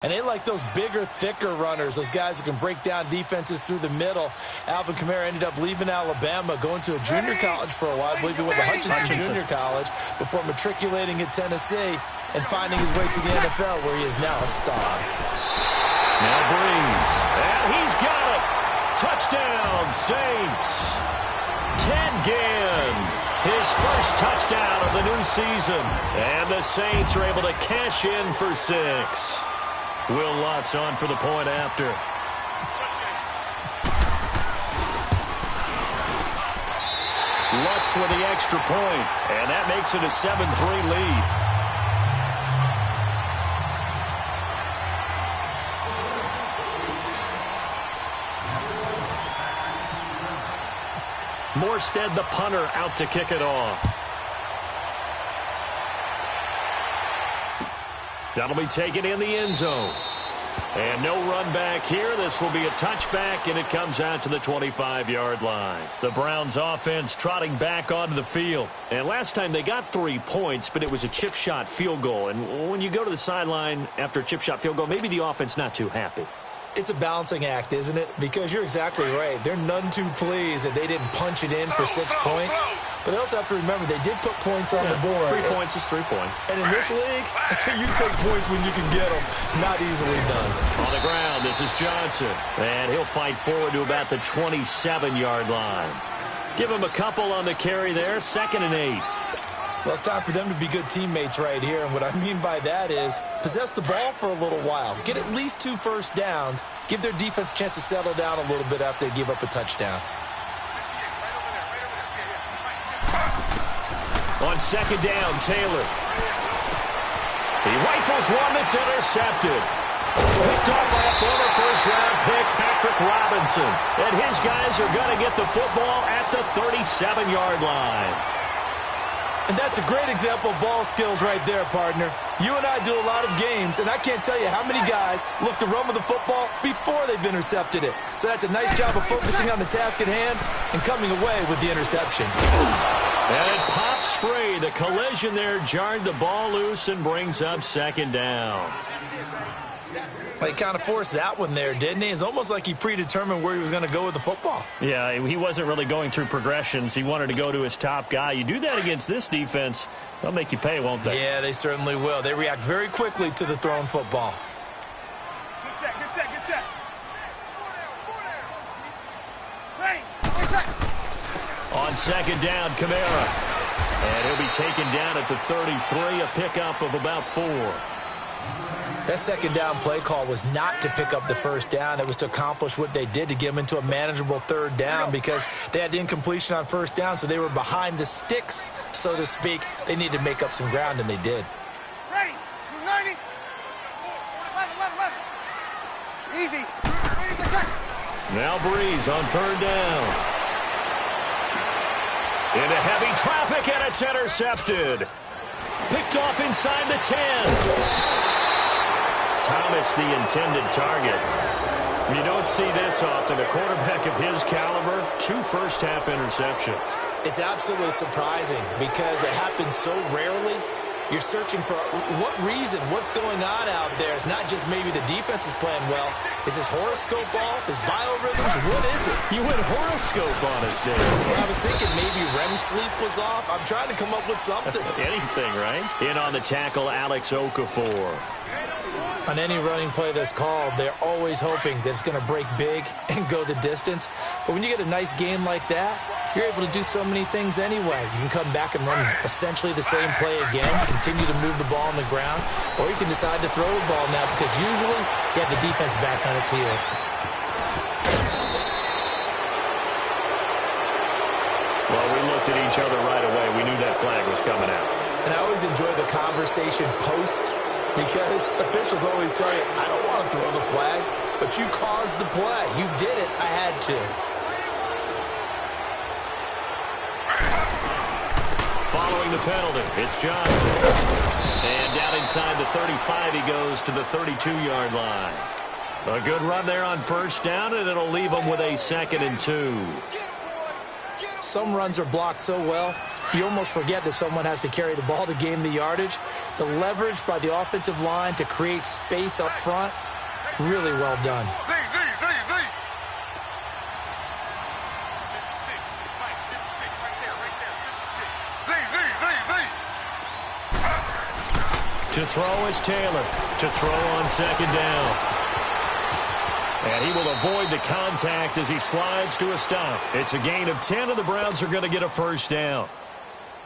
And they like those bigger, thicker runners, those guys who can break down defenses through the middle. Alvin Kamara ended up leaving Alabama, going to a junior college for a while. I believe he went to Hutchinson Junior College before matriculating at Tennessee and finding his way to the NFL, where he is now a star. Now Breeze, and he's got it. Touchdown, Saints. Ted Ginn, his first touchdown of the new season. And the Saints are able to cash in for 6. Will Lutz on for the point after. Lutz with the extra point, and that makes it a 7-3 lead. Morstead, the punter, out to kick it off. That'll be taken in the end zone. And no run back here. This will be a touchback, and it comes out to the 25-yard line. The Browns offense trotting back onto the field. And last time they got 3 points, but it was a chip shot field goal. And when you go to the sideline after a chip shot field goal, maybe the offense not too happy. It's a balancing act, isn't it? Because you're exactly right. They're none too pleased that they didn't punch it in for 6 points. But they also have to remember they did put points on the board. 3 points is 3 points. And in this league, you take points when you can get them. Not easily done. On the ground, this is Johnson. And he'll fight forward to about the 27-yard line. Give him a couple on the carry there. 2nd and 8. Well, it's time for them to be good teammates right here. And what I mean by that is possess the ball for a little while. Get at least 2 first downs. Give their defense a chance to settle down a little bit after they give up a touchdown. On 2nd down, Taylor. He rifles one that's intercepted. Picked off by a former first-round pick, Patrick Robinson. And his guys are going to get the football at the 37-yard line. And that's a great example of ball skills right there, partner. You and I do a lot of games, and I can't tell you how many guys look to run with the football before they've intercepted it. So that's a nice job of focusing on the task at hand and coming away with the interception. And it pops free. The collision there jarred the ball loose and brings up 2nd down. Well, he kind of forced that one there, didn't he? It's almost like he predetermined where he was going to go with the football. Yeah, he wasn't really going through progressions. He wanted to go to his top guy. You do that against this defense, they'll make you pay, won't they? Yeah, they certainly will. They react very quickly to the thrown football. Good set, good set, good set. Ready, good set. On 2nd down, Kamara. And he'll be taken down at the 33, a pickup of about 4. That 2nd down play call was not to pick up the first down. It was to accomplish what they did, to get them into a manageable 3rd down, because they had incompletion on 1st down, so they were behind the sticks, so to speak. They needed to make up some ground, and they did. Ready, 90. 11. Easy. Ready, good set. Now Breeze on 3rd down. Into heavy traffic, and it's intercepted. Picked off inside the 10. Thomas, the intended target. You don't see this often. A quarterback of his caliber, 2 first-half interceptions. It's absolutely surprising because it happens so rarely. You're searching for what reason, what's going on out there. It's not just maybe the defense is playing well. Is his horoscope off? His biorhythms? What is it? You went horoscope on us, Dave. Well, I was thinking maybe REM sleep was off. I'm trying to come up with something. Anything, right? In on the tackle, Alex Okafor. On any running play that's called, they're always hoping that it's going to break big and go the distance. But when you get a nice game like that, you're able to do so many things anyway. You can come back and run essentially the same play again, continue to move the ball on the ground, or you can decide to throw the ball now because usually you have the defense back on its heels. Well, we looked at each other right away. We knew that flag was coming out. And I always enjoy the conversation post, because officials always tell you, I don't want to throw the flag, but you caused the play. You did it. I had to. Following the penalty, it's Johnson. And down inside the 35, he goes to the 32-yard line. A good run there on 1st down, and it'll leave him with a 2nd and 2. Some runs are blocked so well, you almost forget that someone has to carry the ball to gain the yardage. The leverage by the offensive line to create space up front, really well done. To throw is Taylor. To throw on second down. And he will avoid the contact as he slides to a stop. It's a gain of 10, and the Browns are going to get a first down.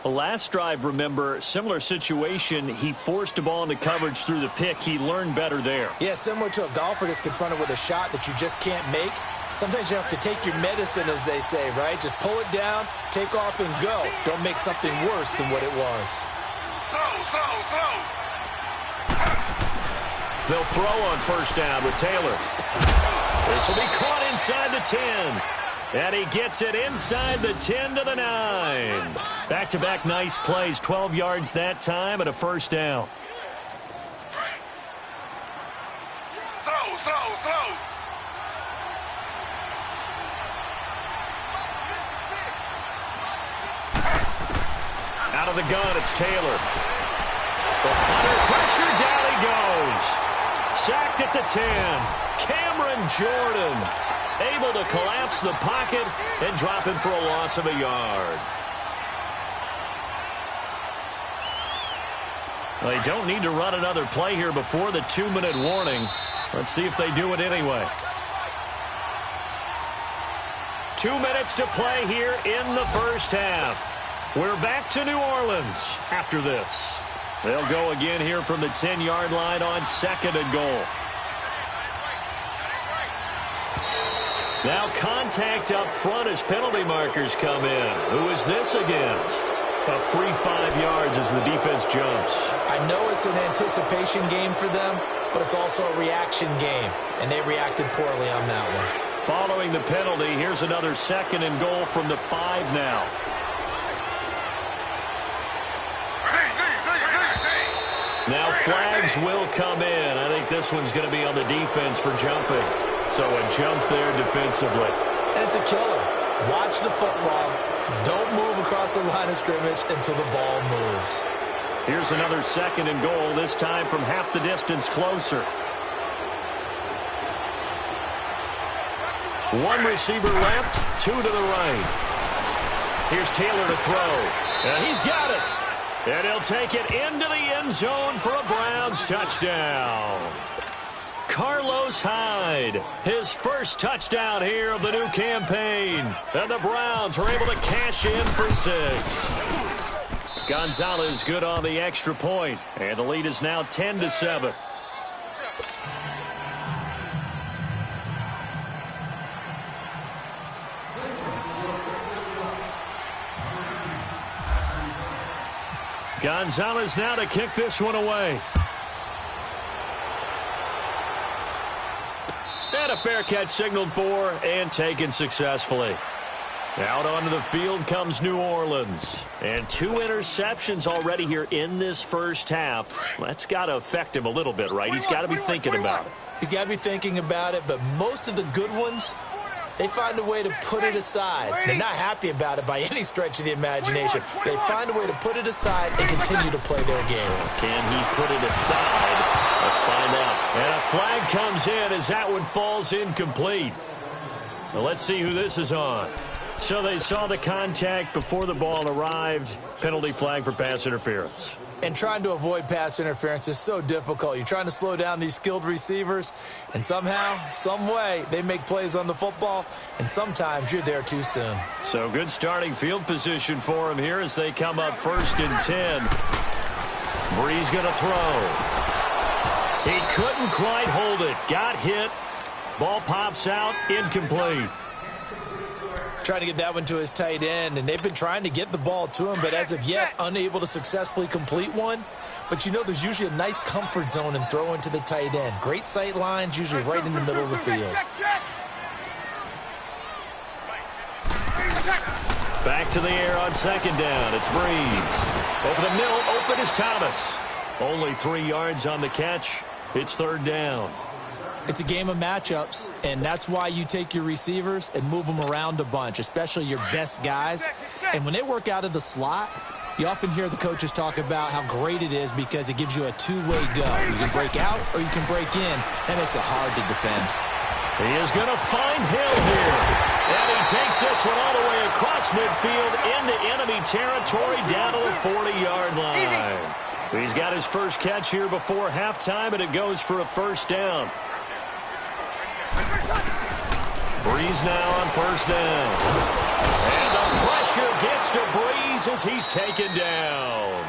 The last drive, remember, similar situation. He forced the ball into coverage through the pick. He learned better there. Yeah, similar to a golfer that's confronted with a shot that you just can't make. Sometimes you have to take your medicine, as they say, right? Just pull it down, take off, and go. Don't make something worse than what it was. Throw. They'll throw on first down with Taylor. This will be caught inside the 10. And he gets it inside the 10 to the 9. Back-to-back nice plays, 12 yards that time and a first down. Throw. Out of the gun, it's Taylor. Under pressure, down he goes. Sacked at the 10. Cameron Jordan able to collapse the pocket and drop him for a loss of a yard. They don't need to run another play here before the 2-minute warning. Let's see if they do it anyway. 2 minutes to play here in the first half. We're back to New Orleans after this. They'll go again here from the 10-yard line on second and goal. Now contact up front as penalty markers come in. Who is this against? A free 5 yards as the defense jumps. I know it's an anticipation game for them, but it's also a reaction game, and they reacted poorly on that one. Following the penalty, here's another second and goal from the 5 now. Now flags will come in. I think this one's going to be on the defense for jumping. So a jump there defensively. And it's a killer. Watch the football. Don't move across the line of scrimmage until the ball moves. Here's another second and goal, this time from half the distance closer. One receiver left, 2 to the right. Here's Taylor to throw. And he's got it. And he'll take it into the end zone for a Browns touchdown. Carlos Hyde, his first touchdown here of the new campaign. And the Browns are able to cash in for 6. Gonzalez good on the extra point. And the lead is now 10-7. Gonzalez now to kick this one away. And a fair catch signaled for and taken successfully. Out onto the field comes New Orleans. And 2 interceptions already here in this first half. That's got to affect him a little bit, right? He's got to be thinking about it. He's got to be thinking about it, but most of the good ones, they find a way to put it aside. They're not happy about it by any stretch of the imagination. They find a way to put it aside and continue to play their game. Can he put it aside? Let's find out. And a flag comes in as that one falls incomplete. Well, let's see who this is on. So they saw the contact before the ball arrived. Penalty flag for pass interference. And trying to avoid pass interference is so difficult. You're trying to slow down these skilled receivers, and somehow, some way, they make plays on the football, and sometimes you're there too soon. So good starting field position for him here as they come up 1st and 10. Bree's going to throw. He couldn't quite hold it. Got hit. Ball pops out. Incomplete. Trying to get that one to his tight end, and they've been trying to get the ball to him, but as of yet, unable to successfully complete one. But you know there's usually a nice comfort zone in throwing to the tight end. Great sight lines, usually right in the middle of the field. Back to the air on second down. It's Breeze. Over the middle, open is Thomas. Only 3 yards on the catch. It's 3rd down. It's a game of matchups, and that's why you take your receivers and move them around a bunch, especially your best guys. And when they work out of the slot, you often hear the coaches talk about how great it is because it gives you a two-way go. You can break out or you can break in. That makes it hard to defend. He is going to find Hill here. And he takes this one all the way across midfield into enemy territory down to the 40-yard line. He's got his first catch here before halftime, and it goes for a first down. Breeze now on first down. And the pressure gets to Breeze as he's taken down.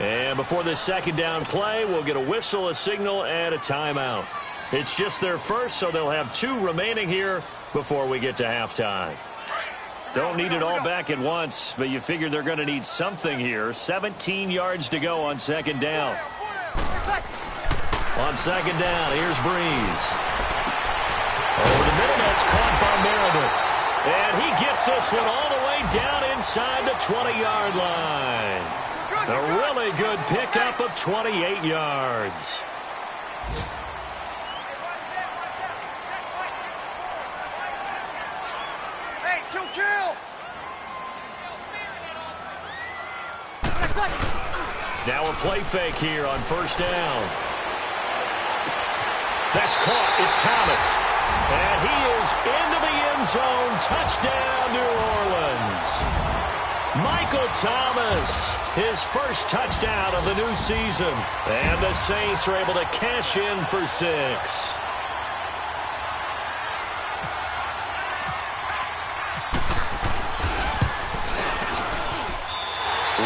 And before this second down play, we'll get a whistle, a signal, and a timeout. It's just their first, so they'll have 2 remaining here before we get to halftime. Don't need it all back at once, but you figure they're going to need something here. 17 yards to go on second down. On second down, here's Breeze. Over the middle, that's caught by Meredith. And he gets this one all the way down inside the 20-yard line. A really good pickup of 28 yards. Hey, chill. Now a play fake here on first down. That's caught. It's Thomas. And he is into the end zone. Touchdown, New Orleans. Michael Thomas, his first touchdown of the new season. And the Saints are able to cash in for 6.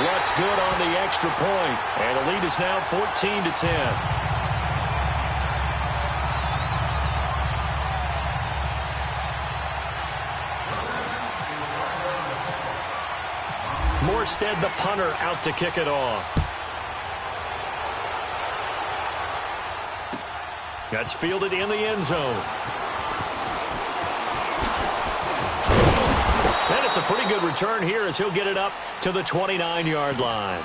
What's good on the extra point. And the lead is now 14-10. Morstead, the punter, out to kick it off. That's fielded in the end zone. And it's a pretty good return here as he'll get it up to the 29-yard line.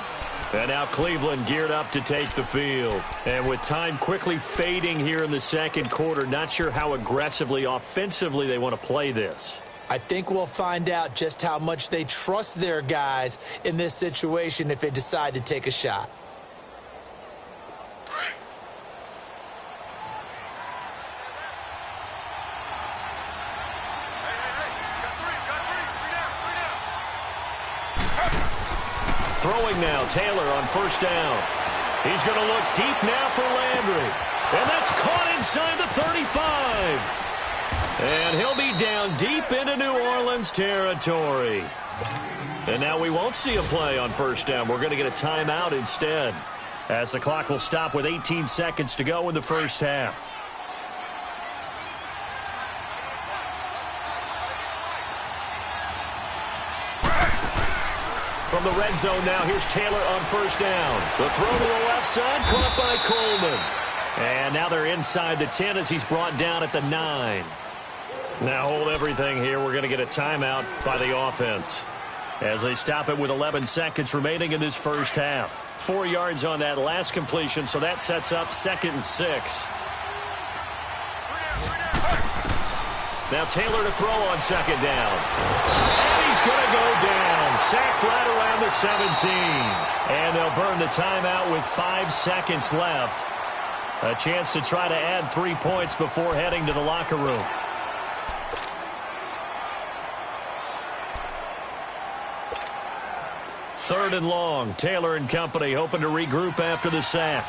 And now Cleveland geared up to take the field. And with time quickly fading here in the second quarter, not sure how aggressively, offensively they want to play this. I think we'll find out just how much they trust their guys in this situation if they decide to take a shot. Throwing now, Taylor on first down. He's going to look deep now for Landry. And that's caught inside the 35. And he'll be down deep into New Orleans territory. And now we won't see a play on first down. We're going to get a timeout instead, as the clock will stop with 18 seconds to go in the first half. From the red zone now, here's Taylor on first down. The throw to the left side, caught by Coleman. And now they're inside the 10 as he's brought down at the 9. Now hold everything here. We're going to get a timeout by the offense as they stop it with 11 seconds remaining in this first half. 4 yards on that last completion, so that sets up 2nd and 6. Now Taylor to throw on second down. And he's going to go down. Sacked right around the 17. And they'll burn the timeout with 5 seconds left. A chance to try to add 3 points before heading to the locker room. Third and long. Taylor and company hoping to regroup after the sack.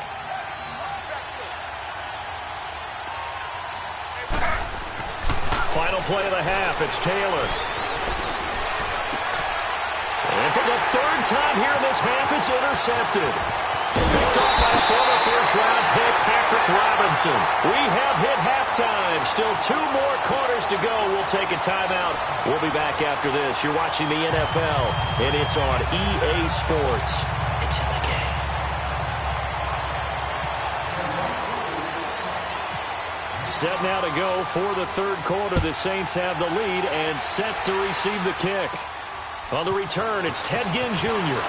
Final play of the half. It's Taylor. And for the 3rd time here in this half, it's intercepted. Picked up by former first-round pick Patrick Robinson. We have hit halftime. Still 2 more quarters to go. We'll take a timeout. We'll be back after this. You're watching the NFL, and it's on EA Sports. It's in the game. Set now to go for the 3rd quarter. The Saints have the lead and set to receive the kick. On the return, it's Ted Ginn Jr.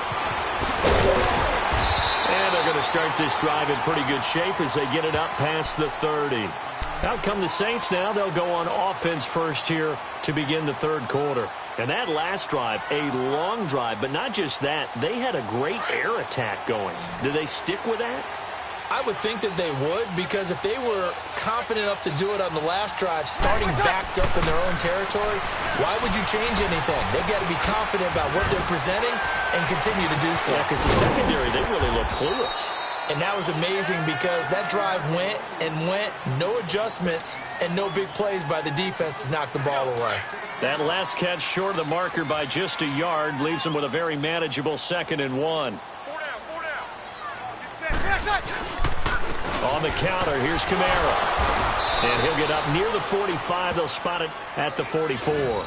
And they're going to start this drive in pretty good shape as they get it up past the 30. Out come the Saints now. They'll go on offense first here to begin the third quarter. And that last drive, a long drive, but not just that. They had a great air attack going. Do they stick with that? I would think that they would, because if they were confident enough to do it on the last drive, starting backed up in their own territory, why would you change anything? They've got to be confident about what they're presenting and continue to do so. Yeah, because the secondary, they really look clueless. And that was amazing because that drive went and went, no adjustments, and no big plays by the defense to knock the ball away. That last catch short of the marker by just a yard leaves them with a very manageable 2nd and 1. On the counter, here's Kamara. And he'll get up near the 45. They'll spot it at the 44.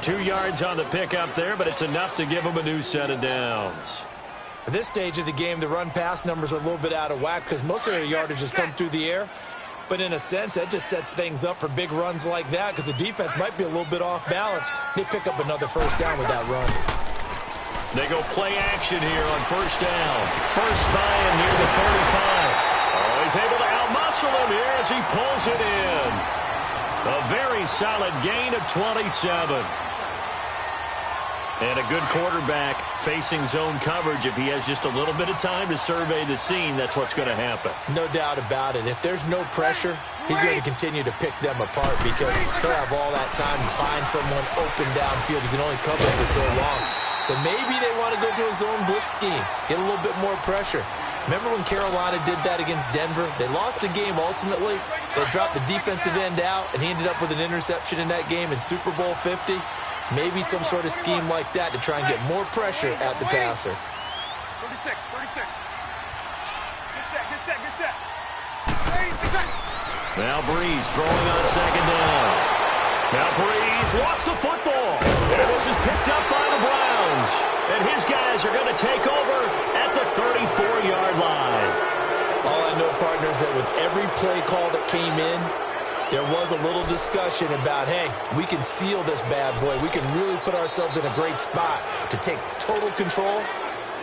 2 yards on the pickup there, but it's enough to give them a new set of downs. At this stage of the game, the run-pass numbers are a little bit out of whack because most of their yardage has come through the air. But in a sense, that just sets things up for big runs like that because the defense might be a little bit off balance. They pick up another first down with that run. They go play action here on first down. First by him near the 35. Oh, he's able to outmuscle him here as he pulls it in. A very solid gain of 27. And a good quarterback facing zone coverage. If he has just a little bit of time to survey the scene, that's what's going to happen. No doubt about it. If there's no pressure, he's going to continue to pick them apart because he'll have all that time to find someone open downfield. He can only cover for so long. So maybe they want to go to a zone blitz scheme, get a little bit more pressure. Remember when Carolina did that against Denver? They lost the game ultimately. They dropped the defensive end out, and he ended up with an interception in that game in Super Bowl 50. Maybe some sort of scheme like that to try and get more pressure at the passer. 36. Get set. Now Breeze throwing on second down. Now Breeze lost the football. And this is picked up by the Browns. And his guys are going to take over at the 34-yard line. All I know, partners, that with every play call that came in, there was a little discussion about, hey, we can seal this bad boy. We can really put ourselves in a great spot to take total control,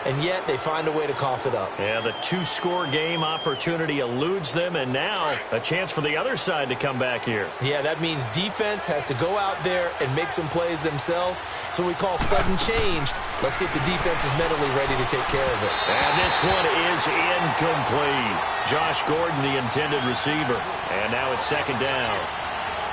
and yet they find a way to cough it up. Yeah, the 2-score game opportunity eludes them, and now a chance for the other side to come back here. Yeah, that means defense has to go out there and make some plays themselves. So we call sudden change. Let's see if the defense is mentally ready to take care of it. And this one is incomplete. Josh Gordon, the intended receiver. And now it's second down.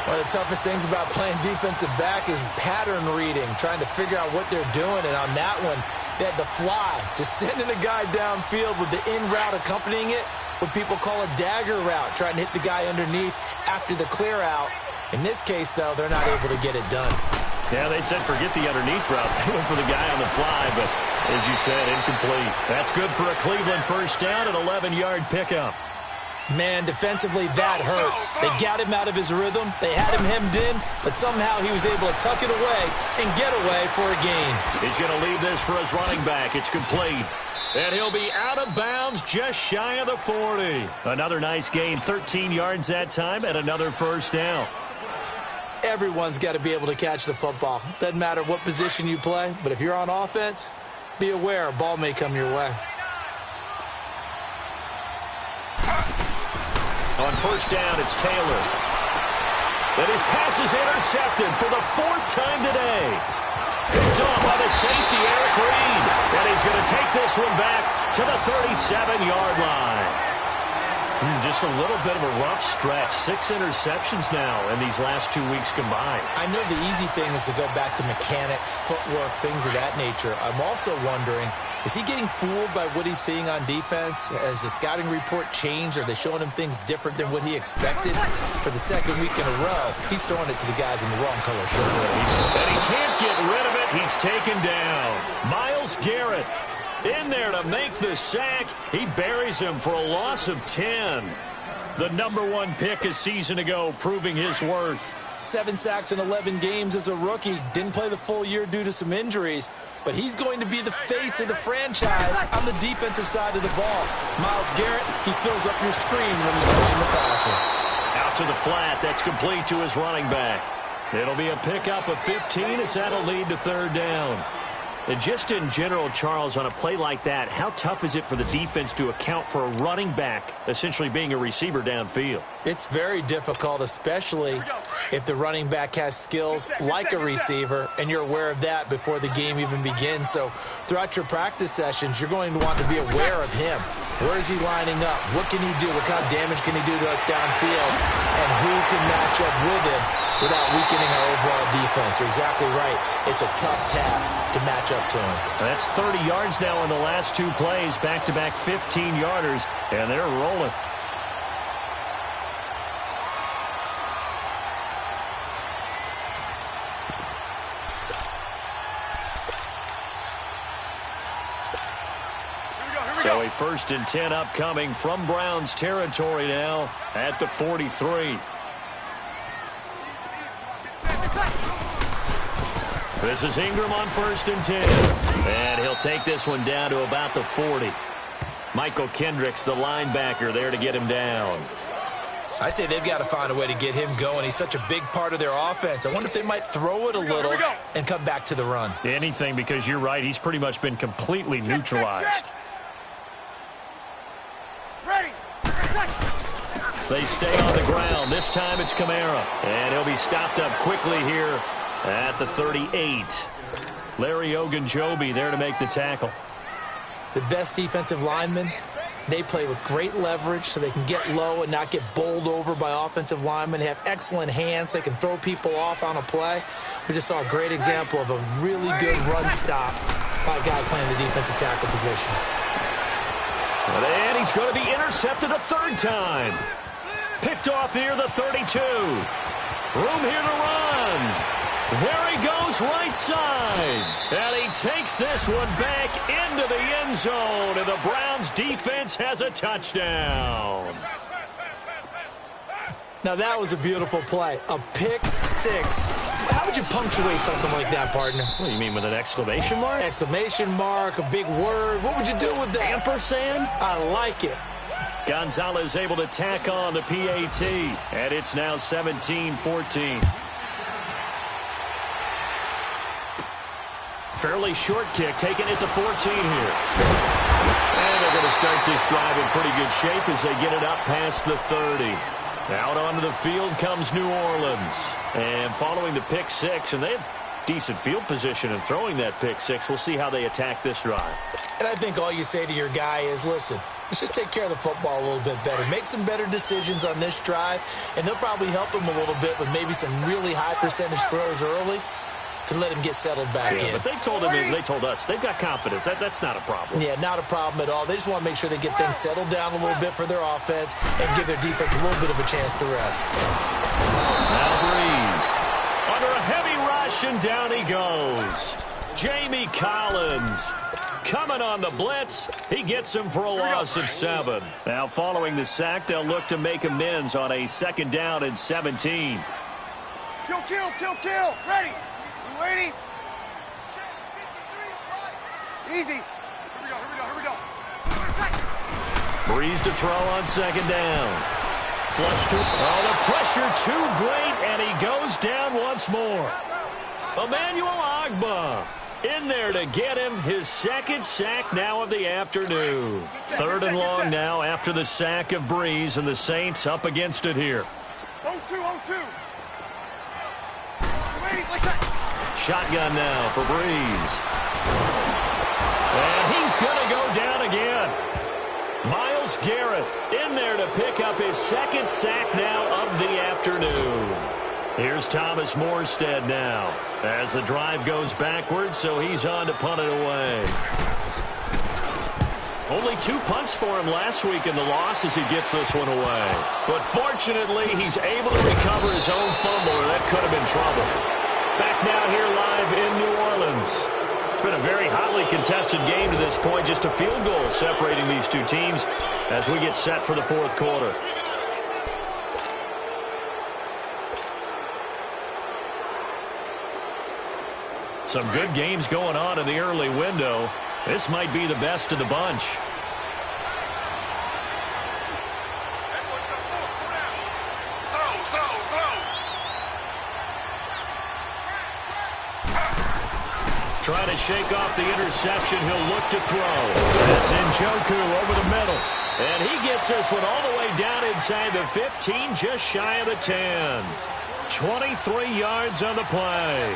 One of the toughest things about playing defensive back is pattern reading, trying to figure out what they're doing. And on that one, they had the fly, just sending a guy downfield with the in route accompanying it, what people call a dagger route, trying to hit the guy underneath after the clear out. In this case, though, they're not able to get it done. Yeah, they said forget the underneath route. They went for the guy on the fly, but as you said, incomplete. That's good for a Cleveland first down, an 11-yard pickup. Man, defensively, that hurts. They got him out of his rhythm. They had him hemmed in, but somehow he was able to tuck it away and get away for a gain. He's going to leave this for his running back. It's complete. And he'll be out of bounds just shy of the 40. Another nice gain, 13 yards that time, and another first down. Everyone's got to be able to catch the football. Doesn't matter what position you play, but if you're on offense, be aware a ball may come your way. On first down, it's Taylor. And his pass is intercepted for the 4th time today. Picked off by the safety, Eric Reed. And he's going to take this one back to the 37-yard line. Just a little bit of a rough stretch. 6 interceptions now in these last 2 weeks combined. I know the easy thing is to go back to mechanics, footwork, things of that nature. I'm also wondering, is he getting fooled by what he's seeing on defense? Has the scouting report changed? Are they showing him things different than what he expected? For the 2nd week in a row, he's throwing it to the guys in the wrong color shirt. And he can't get rid of it. He's taken down. Myles Garrett in there to make the sack. He buries him for a loss of 10. The #1 pick a season ago, proving his worth. 7 sacks in 11 games as a rookie. Didn't play the full year due to some injuries. But he's going to be the face of the franchise on the defensive side of the ball. Myles Garrett, he fills up your screen when he's rushing the passer. Out to the flat. That's complete to his running back. It'll be a pickup of 15 as that'll lead to 3rd down. And just in general, Charles, on a play like that, how tough is it for the defense to account for a running back essentially being a receiver downfield? It's very difficult, especially if the running back has skills like a receiver, and you're aware of that before the game even begins. So throughout your practice sessions, you're going to want to be aware of him. Where is he lining up? What can he do? What kind of damage can he do to us downfield? And who can match up with him without weakening our overall defense? You're exactly right. It's a tough task to match up to him. That's 30 yards now in the last two plays, back-to-back 15-yarders, and they're rolling. So a 1st and 10 upcoming from Browns territory now at the 43. This is Ingram on 1st and 10. And he'll take this one down to about the 40. Michael Kendricks, the linebacker, there to get him down. I'd say they've got to find a way to get him going. He's such a big part of their offense. I wonder if they might throw it a little and come back to the run. Anything, because you're right. He's pretty much been completely neutralized. They stay on the ground. This time it's Kamara. And he'll be stopped up quickly here at the 38. Larry Ogunjobi there to make the tackle. The best defensive linemen, they play with great leverage so they can get low and not get bowled over by offensive linemen. They have excellent hands. They can throw people off on a play. We just saw a great example of a really good run stop by a guy playing the defensive tackle position. And he's going to be intercepted a 3rd time. Picked off near the 32. Room here to run. There he goes right side. And he takes this one back into the end zone. And the Browns defense has a touchdown. Now that was a beautiful play. A pick 6. How would you punctuate something like that, partner? What do you mean, with an exclamation mark? Exclamation mark, a big word. What would you do with that? Ampersand? I like it. Gonzalez able to tack on the PAT. And it's now 17-14. Fairly short kick, taken at the 14 here. And they're going to start this drive in pretty good shape as they get it up past the 30. Out onto the field comes New Orleans. And following the pick 6, and they have decent field position in throwing that pick 6. We'll see how they attack this drive. And I think all you say to your guy is, listen, let's just take care of the football a little bit better. Make some better decisions on this drive, and they'll probably help him a little bit with maybe some really high percentage throws early to let him get settled back in. But they told us they've got confidence. That's not a problem. Yeah, not a problem at all. They just want to make sure they get things settled down a little bit for their offense and give their defense a little bit of a chance to rest. Now Breeze under a heavy rush, and down he goes. Jamie Collins coming on the blitz. He gets him for a loss of 7. Now following the sack, they'll look to make amends on a 2nd down and 17. Kill. Ready. You waiting? Easy. Here we go. Breeze to throw on 2nd down. Flush to... Oh, the pressure too great, and he goes down once more. Emmanuel Ogbah in there to get him his 2nd sack now of the afternoon. 3rd and long now after the sack of Breeze, and the Saints up against it here. 0-2. Shotgun now for Breeze. And he's going to go down again. Myles Garrett in there to pick up his 2nd sack now of the afternoon. Here's Thomas Morstead now as the drive goes backwards, so he's on to punt it away. Only 2 punts for him last week in the loss as he gets this one away. But fortunately, he's able to recover his own fumble, or that could have been trouble. Back now here live in New Orleans. It's been a very hotly contested game to this point. Just a field goal separating these two teams as we get set for the 4th quarter. Some good games going on in the early window. This might be the best of the bunch. trying to shake off the interception. He'll look to throw. That's Njoku over the middle. And he gets this one all the way down inside the 15, just shy of the 10. 23 yards on the play.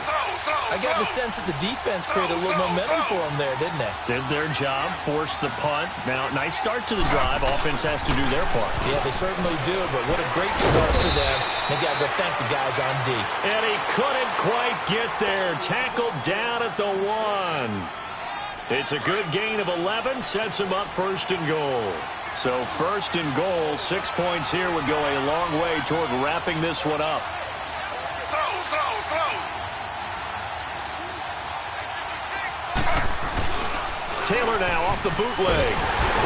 I got the sense that the defense created a little momentum for them there, didn't they? Did their job, forced the punt. Now, nice start to the drive. Offense has to do their part. Yeah, they certainly do, but what a great start for them. They got to go thank the guys on D. And he couldn't quite get there. Tackled down at the 1. It's a good gain of 11, sets him up 1st and goal. So 1st and goal, 6 points here would go a long way toward wrapping this one up. Taylor now off the bootleg.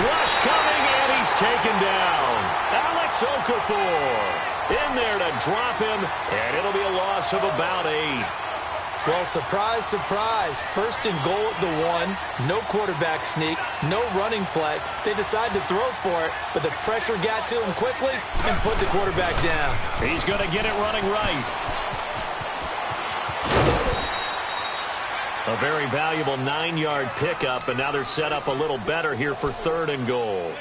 Rush coming, and he's taken down. Alex Okafor in there to drop him, and it'll be a loss of about 8. Well, surprise, surprise. 1st and goal at the 1. No quarterback sneak. No running play. They decide to throw for it, but the pressure got to him quickly and put the quarterback down. He's going to get it running right. A very valuable 9-yard pickup, and now they're set up a little better here for 3rd and goal.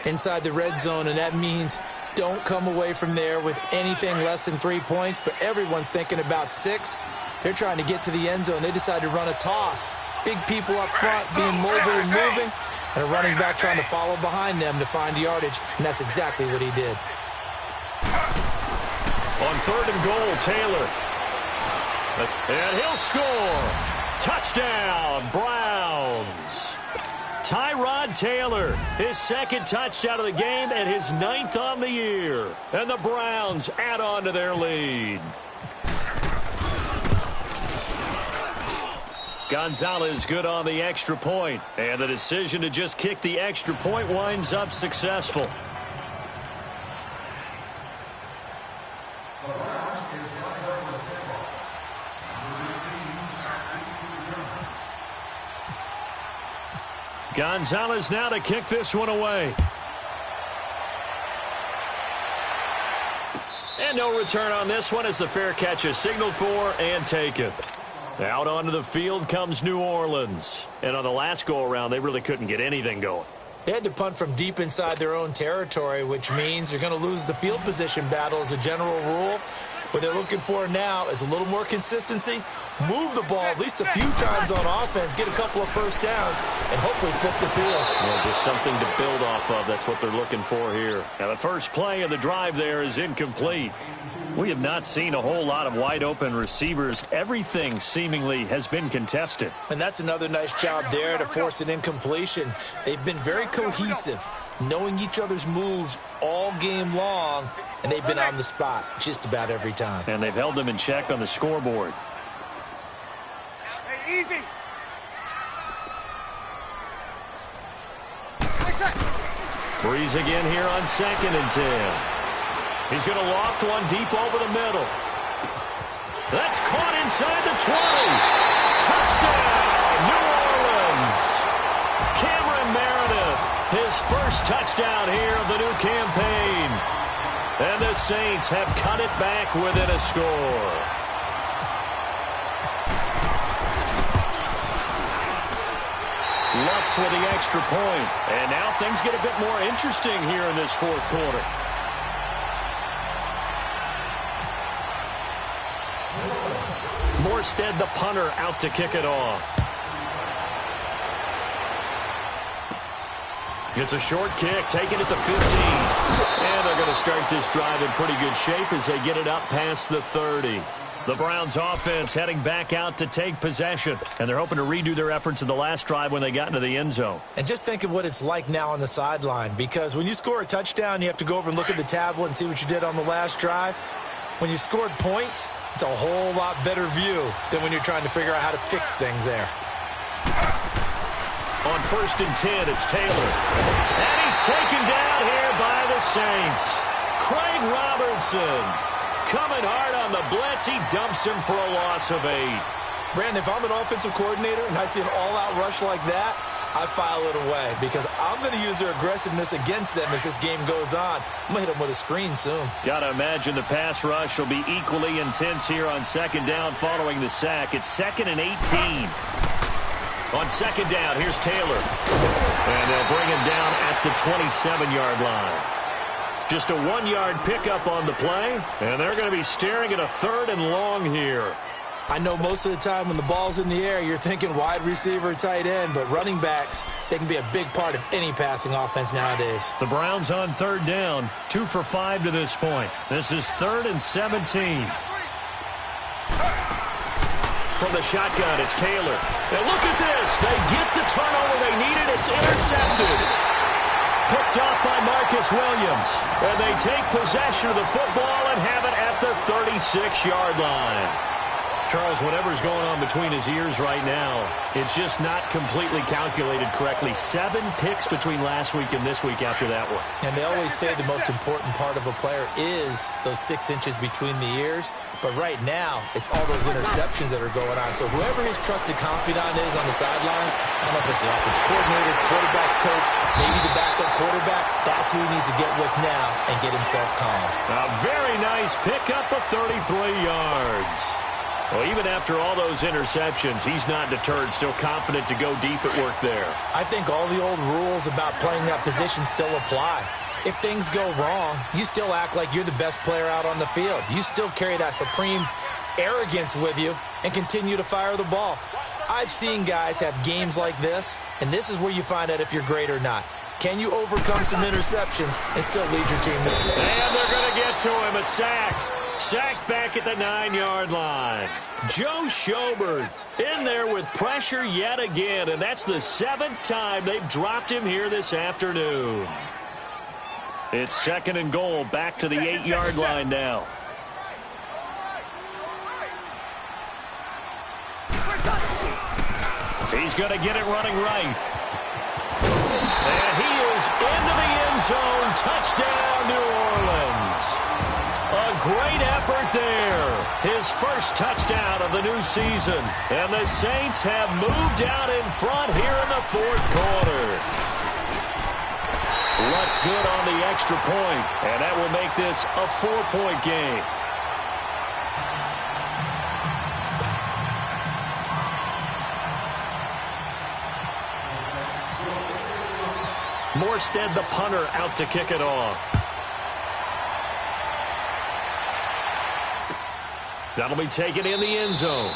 Inside the red zone, and that means don't come away from there with anything less than 3 points, but everyone's thinking about 6. They're trying to get to the end zone. They decide to run a toss. Big people up front being mobile and moving, and a running back trying to follow behind them to find yardage, and that's exactly what he did. On 3rd and goal, Taylor. And he'll score. Touchdown, Browns. Tyrod Taylor, his 2nd touchdown of the game and his 9th on the year. And the Browns add on to their lead. Gonzalez good on the extra point. And the decision to just kick the extra point winds up successful. Gonzalez now to kick this one away. And no return on this one as the fair catch is signaled for and taken. Out onto the field comes New Orleans. And on the last go-around, they really couldn't get anything going. They had to punt from deep inside their own territory, which means you're going to lose the field position battle as a general rule. What they're looking for now is a little more consistency, move the ball at least a few times on offense, get a couple of first downs, and hopefully flip the field. Well, just something to build off of. That's what they're looking for here. Now, the first play of the drive there is incomplete. We have not seen a whole lot of wide-open receivers. Everything seemingly has been contested. And that's another nice job there to force an incompletion. They've been very cohesive, knowing each other's moves all game long, and they've been on the spot just about every time. And they've held them in check on the scoreboard. Hey, easy. Breeze again here on 2nd and 10. He's going to loft one deep over the middle. That's caught inside the 20. Touchdown, New Orleans. Cameron Meredith, his first touchdown here of the new campaign. And the Saints have cut it back within a score. Lux with the extra point. And now things get a bit more interesting here in this 4th quarter. Morstead, the punter, out to kick it off. It's a short kick, taken at the 15. And they're going to start this drive in pretty good shape as they get it up past the 30. The Browns offense heading back out to take possession. And they're hoping to redo their efforts in the last drive when they got into the end zone. And just think of what it's like now on the sideline. Because when you score a touchdown, you have to go over and look at the tablet and see what you did on the last drive. When you scored points, it's a whole lot better view than when you're trying to figure out how to fix things there. On 1st and 10, it's Taylor. And he's taken down here by the Saints. Craig Robertson coming hard on the blitz. He dumps him for a loss of 8. Brandon, if I'm an offensive coordinator and I see an all-out rush like that, I file it away because I'm going to use their aggressiveness against them as this game goes on. I'm going to hit them with a screen soon. Got to imagine the pass rush will be equally intense here on second down following the sack. It's 2nd and 18. On second down, here's Taylor. And they'll bring him down at the 27-yard line. Just a 1-yard pickup on the play, and they're going to be staring at a 3rd and long here. I know most of the time when the ball's in the air, you're thinking wide receiver, tight end, but running backs, they can be a big part of any passing offense nowadays. The Browns on 3rd down, 2 for 5 to this point. This is 3rd and 17. From the shotgun, it's Taylor. And look at this. They get the turnover they needed. It's intercepted. Picked off by Marcus Williams. And they take possession of the football and have it at the 36-yard line. Charles, whatever's going on between his ears right now, it's just not completely calculated correctly. 7 picks between last week and this week after that one. And they always say the most important part of a player is those 6 inches between the ears. But right now, it's all those interceptions that are going on. So whoever his trusted confidant is on the sidelines, I don't know if it's the offensive coordinator, quarterback's coach, maybe the backup quarterback, that's who he needs to get with now and get himself calm. A very nice pickup of 33 yards. Well, even after all those interceptions, he's not deterred, still confident to go deep at work there. I think all the old rules about playing that position still apply. If things go wrong, you still act like you're the best player out on the field. You still carry that supreme arrogance with you and continue to fire the ball. I've seen guys have games like this, and this is where you find out if you're great or not. Can you overcome some interceptions and still lead your team? And they're going to get to him, a sack. Sacked back at the 9-yard line. Joe Schobert in there with pressure yet again, and that's the 7th time they've dropped him here this afternoon. It's 2nd and goal, back to the 8-yard line now. He's going to get it running right. And he is into the end zone. Touchdown, New Orleans. A great effort there. His first touchdown of the new season. And the Saints have moved out in front here in the 4th quarter. Looks good on the extra point, and that will make this a 4-point game. Morstead, the punter, out to kick it off. That'll be taken in the end zone.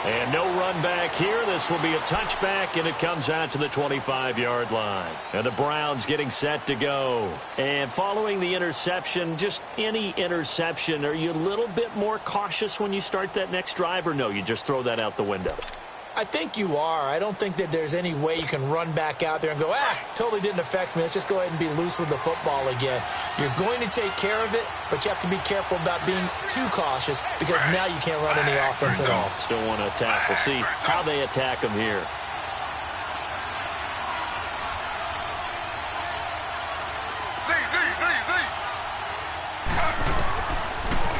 And no run back here. This will be a touchback, and it comes out to the 25-yard line. And the Browns getting set to go. And following the interception, just any interception, are you a little bit more cautious when you start that next drive, or no, you just throw that out the window? I think you are. I don't think that there's any way you can run back out there and go, totally didn't affect me. Let's just go ahead and be loose with the football again. You're going to take care of it, but you have to be careful about being too cautious because now you can't run any offense at all. Still want to attack. We'll see how they attack him here.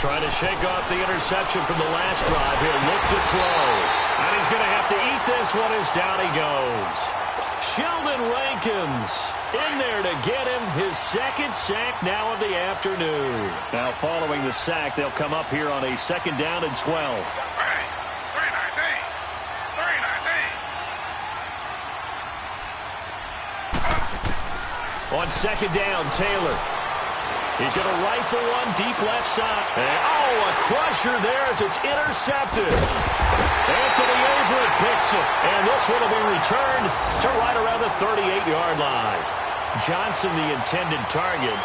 Trying to shake off the interception from the last drive. He'll look to throw. And he's going to have to eat this one as down he goes. Sheldon Rankins in there to get him his 2nd sack now of the afternoon. Now following the sack, they'll come up here on a 2nd down and 12. On 2nd down, Taylor. He's going to rifle one deep left side. And, a crusher there as it's intercepted. Anthony Everett picks it. And this one will be returned to right around the 38-yard line. Johnson, the intended target.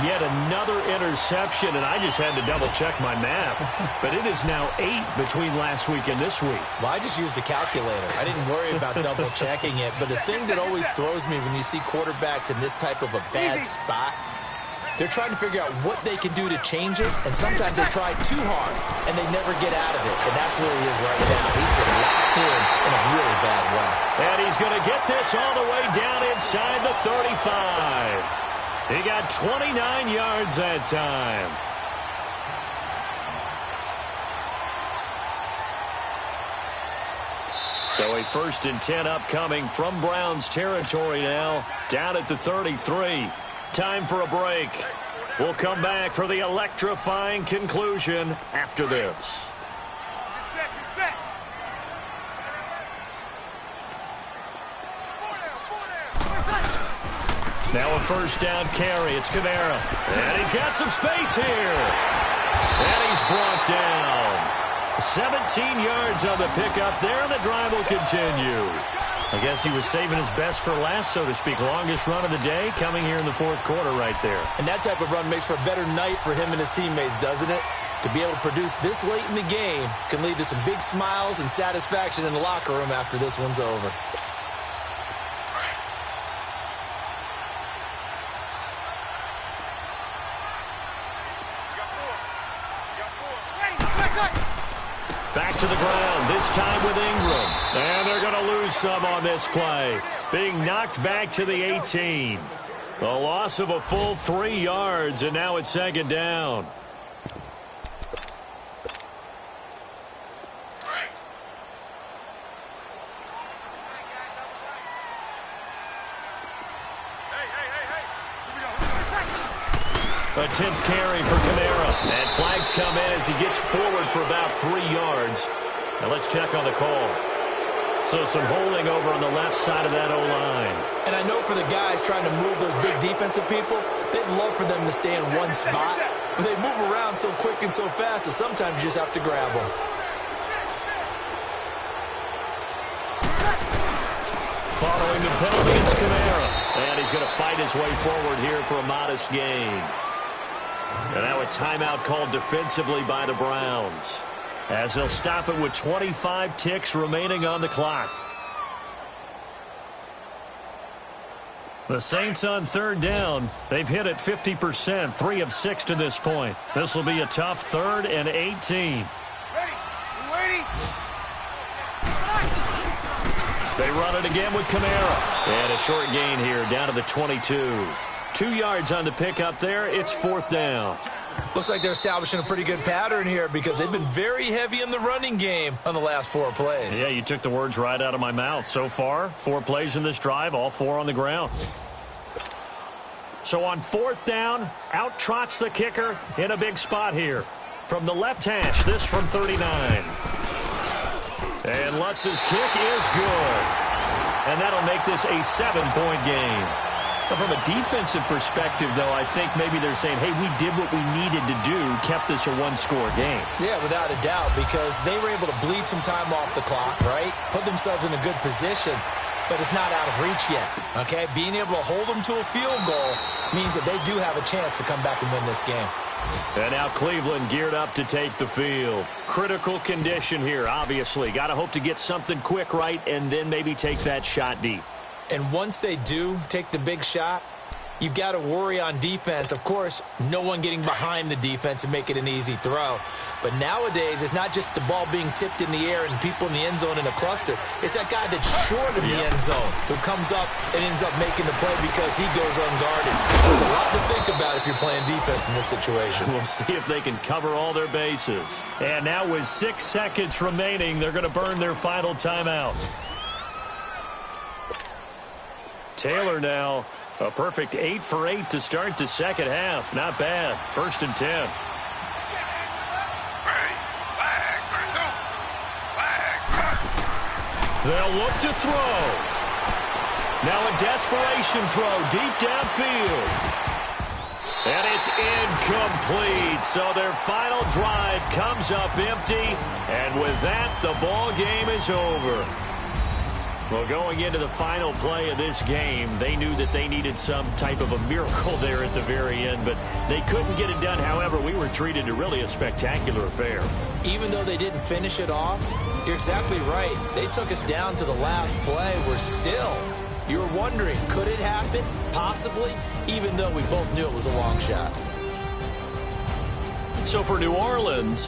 Yet another interception, and I just had to double-check my math. But it is now 8 between last week and this week. Well, I just used a calculator. I didn't worry about double-checking it. But the thing that always throws me when you see quarterbacks in this type of a bad spot, they're trying to figure out what they can do to change it, and sometimes they try too hard, and they never get out of it. And that's where he is right now. He's just locked in a really bad way. And he's going to get this all the way down inside the 35. He got 29 yards that time. So a 1st and 10 upcoming from Browns territory now, down at the 33. Time for a break. We'll come back for the electrifying conclusion after this. Get set, get set. Now a 1st down carry. It's Kamara. And he's got some space here. And he's brought down. 17 yards on the pickup there, and the drive will continue. I guess he was saving his best for last, so to speak. Longest run of the day coming here in the 4th quarter right there. And that type of run makes for a better night for him and his teammates, doesn't it? To be able to produce this late in the game can lead to some big smiles and satisfaction in the locker room after this one's over. Back to the ground, this time with Ingram. And they're going to lose some on this play. Being knocked back to the 18. The loss of a full 3 yards, and now it's 2nd down. A 10th carry for Kamara. And flags come in as he gets forward for about 3 yards. Now let's check on the call. So some holding over on the left side of that O-line. And I know for the guys trying to move those big defensive people, they'd love for them to stay in one spot. But they move around so quick and so fast that sometimes you just have to grab them. Following the penalty, it's Kamara. And he's going to fight his way forward here for a modest gain. And now a timeout called defensively by the Browns, as they'll stop it with 25 ticks remaining on the clock. The Saints on 3rd down. They've hit it 50%, 3 of 6 to this point. This will be a tough 3rd and 18. Ready? You waiting? They run it again with Kamara. And a short gain here down to the 22. 2 yards on the pickup there. It's 4th down. Looks like they're establishing a pretty good pattern here because they've been very heavy in the running game on the last 4 plays. Yeah, you took the words right out of my mouth. So far, 4 plays in this drive, all 4 on the ground. So on 4th down, out trots the kicker in a big spot here. From the left hash, this from 39. And Lutz's kick is good. And that'll make this a 7-point game. But from a defensive perspective, though, I think maybe they're saying, hey, we did what we needed to do, kept this a 1-score game. Yeah, without a doubt, because they were able to bleed some time off the clock, right? Put themselves in a good position, but it's not out of reach yet, okay? Being able to hold them to a field goal means that they do have a chance to come back and win this game. And now Cleveland geared up to take the field. Critical condition here, obviously. Got to hope to get something quick right and then maybe take that shot deep. And once they do take the big shot, you've got to worry on defense. Of course, no one getting behind the defense and make it an easy throw. But nowadays, it's not just the ball being tipped in the air and people in the end zone in a cluster. It's that guy that's short of the end zone who comes up and ends up making the play because he goes unguarded. So there's a lot to think about if you're playing defense in this situation. We'll see if they can cover all their bases. And now with 6 seconds remaining, they're going to burn their final timeout. Taylor now, a perfect 8 for 8 to start the second half. Not bad. 1st and 10. They'll look to throw. Now a desperation throw deep downfield. And it's incomplete. So their final drive comes up empty. And with that, the ball game is over. Well, going into the final play of this game, they knew that they needed some type of a miracle there at the very end, but they couldn't get it done. However, we were treated to really a spectacular affair. Even though they didn't finish it off, you're exactly right. They took us down to the last play. We're still, you were wondering, could it happen? Possibly, even though we both knew it was a long shot. So for New Orleans,